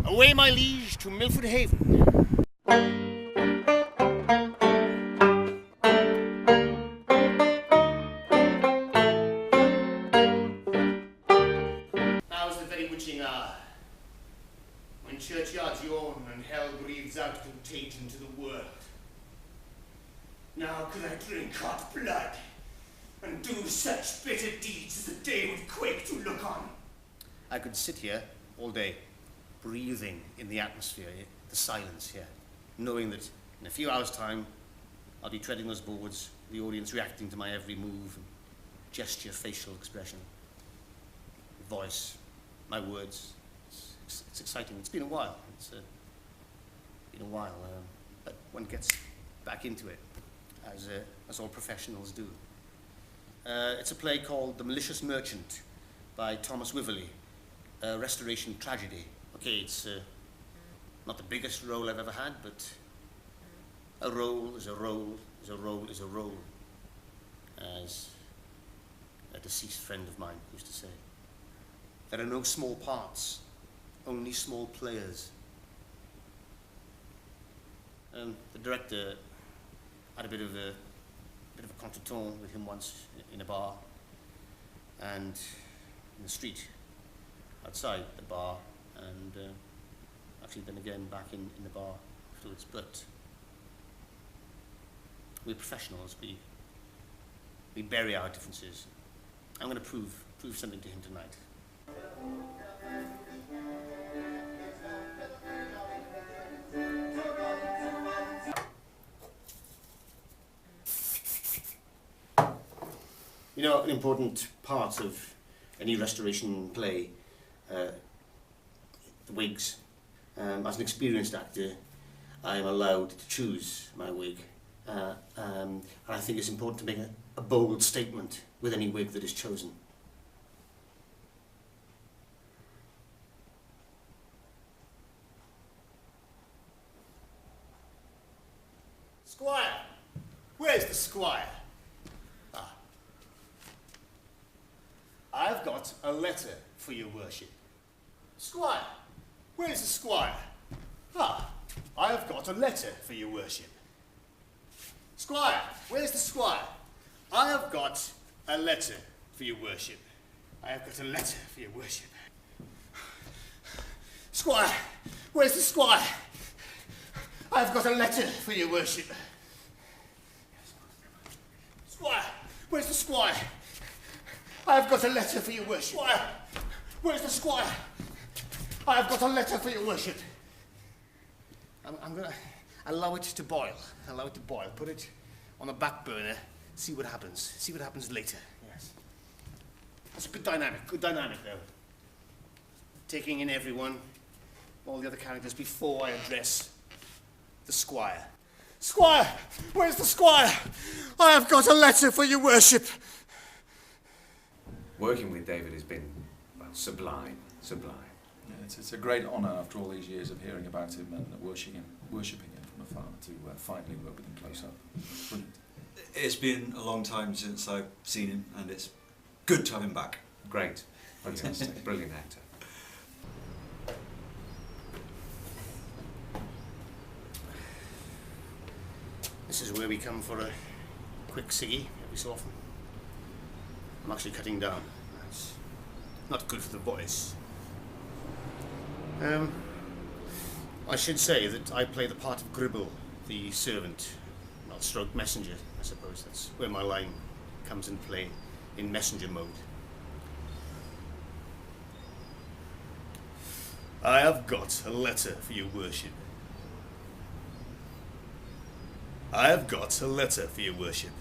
Away, my liege, to Milford Haven. Now's the very witching hour, when churchyards yawn and hell breathes out contagion to the world. Now could I drink hot blood and do such bitter deeds as the day would quake to look on. I could sit here all day, breathing in the atmosphere, the silence here, knowing that in a few hours' time I'll be treading those boards, the audience reacting to my every move, and gesture, facial expression, voice, my words. It's exciting. It's been a while. But one gets back into it, as all professionals do. It's a play called The Malicious Merchant by Thomas Wiverley, a restoration tragedy. Okay, it's not the biggest role I've ever had, but a role is a role is a role is a role, as a deceased friend of mine used to say. There are no small parts, only small players. The director had a bit of a contretemps with him once in a bar, and in the street outside the bar, and actually then again back in the bar afterwards. But we're professionals. We bury our differences. I'm going to prove something to him tonight. You know, an important part of any restoration play, the wigs. As an experienced actor, I am allowed to choose my wig, and I think it's important to make a bold statement with any wig that is chosen. Squire! Where's the squire? I've got a letter for your worship. Squire! Where's the squire? I have got a letter for your worship. Squire! Where's the squire? I have got a letter for your worship. I have got a letter for your worship. Squire! Where's the squire? I have got a letter for your worship. Squire! Where's the squire? I have got a letter for your worship. Squire! Where's the squire? I have got a letter for your worship. I'm going to allow it to boil. Allow it to boil. Put it on the back burner. See what happens. See what happens later. Yes. That's a good dynamic. Good dynamic, though. Taking in everyone, all the other characters, before I address the squire. Squire! Where's the squire? I have got a letter for your worship. Working with David has been, well, sublime. Yeah, it's a great honour after all these years of hearing about him and worshipping him from afar to finally work with him close up. Brilliant. It's been a long time since I've seen him, and it's good to have him back. Great. Fantastic. Brilliant actor. This is where we come for a quick ciggy every so often. I'm actually cutting down. That's not good for the voice. I should say that I play the part of Gribble, the servant, not stroke messenger, I suppose. That's where my line comes into play, in messenger mode. I have got a letter for your worship. I have got a letter for your worship.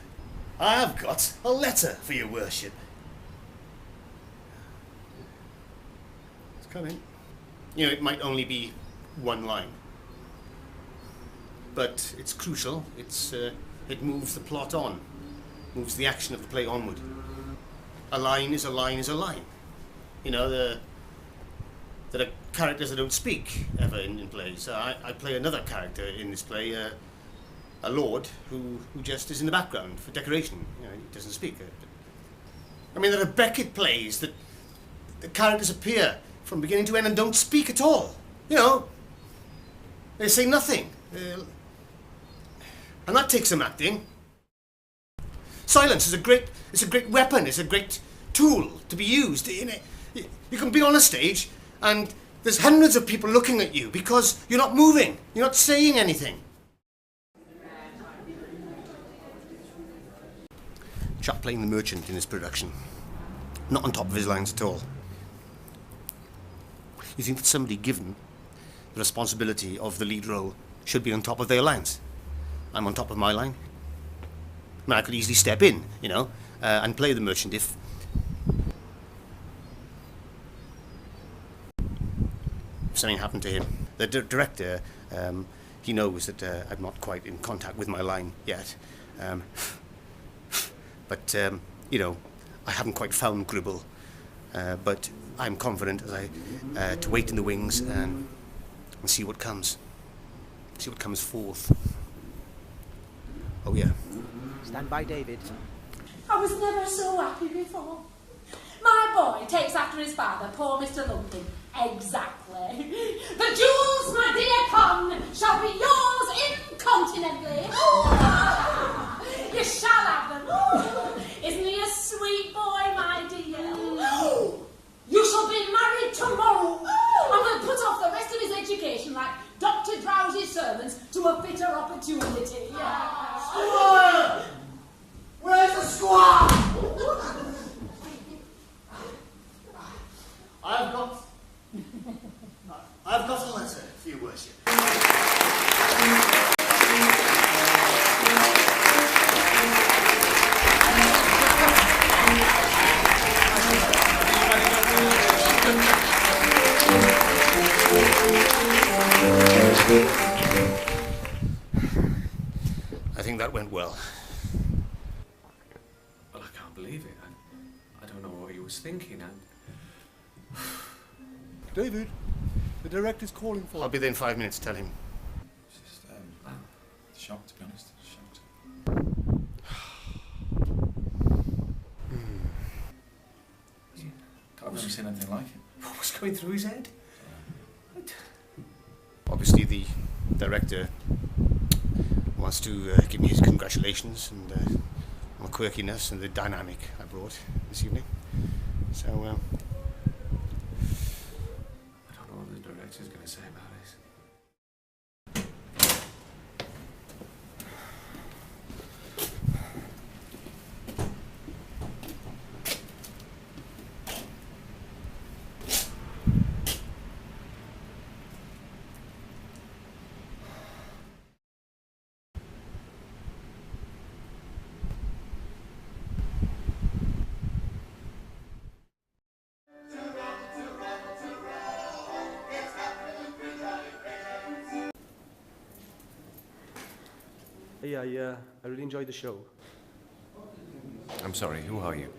I have got a letter for your worship. It's coming. You know, it might only be one line, but it's crucial. It moves the plot on, moves the action of the play onward. A line is a line is a line. You know, there are characters that don't speak ever in plays. I play another character in this play, a lord who just is in the background for decoration. You know, he doesn't speak. I mean, there are Beckett plays that the characters appear from beginning to end and don't speak at all. You know, they say nothing. And that takes some acting. Silence is a great weapon, it's a great tool to be used. You can be on a stage and there's hundreds of people looking at you because you're not moving, you're not saying anything. Chap playing the merchant in this production. Not on top of his lines at all. You think that somebody given the responsibility of the lead role should be on top of their lines? I'm on top of my line. I mean, I could easily step in, you know, and play the merchant if something happened to him. The director, he knows that I'm not quite in contact with my line yet. But, you know, I haven't quite found Gribble. But I'm confident as to wait in the wings and see what comes. See what comes forth. Oh, yeah. Stand by, David. I was never so happy before. My boy takes after his father, poor Mr. Lumpkin. Exactly. The jewels, my dear Con, shall be yours incontinently. You shall have them. Isn't he a sweet boy, my dear? You shall be married tomorrow. And we'll put off the rest of his education like Dr. Drowsy's sermons to a fitter opportunity. Squire! Where's the squire? I've got a letter for your worship. I think that went well. Well, I can't believe it. I don't know what he was thinking. David, the director's calling for. I'll be there in 5 minutes, tell him. Just shocked, to be honest. Shocked. I've never seen anything like it. What was going through his head? Obviously, the director wants to give me his congratulations and on the quirkiness and the dynamic I brought this evening. So, I don't know what the director's going to say about this. Hey, I really enjoyed the show. I'm sorry, who are you?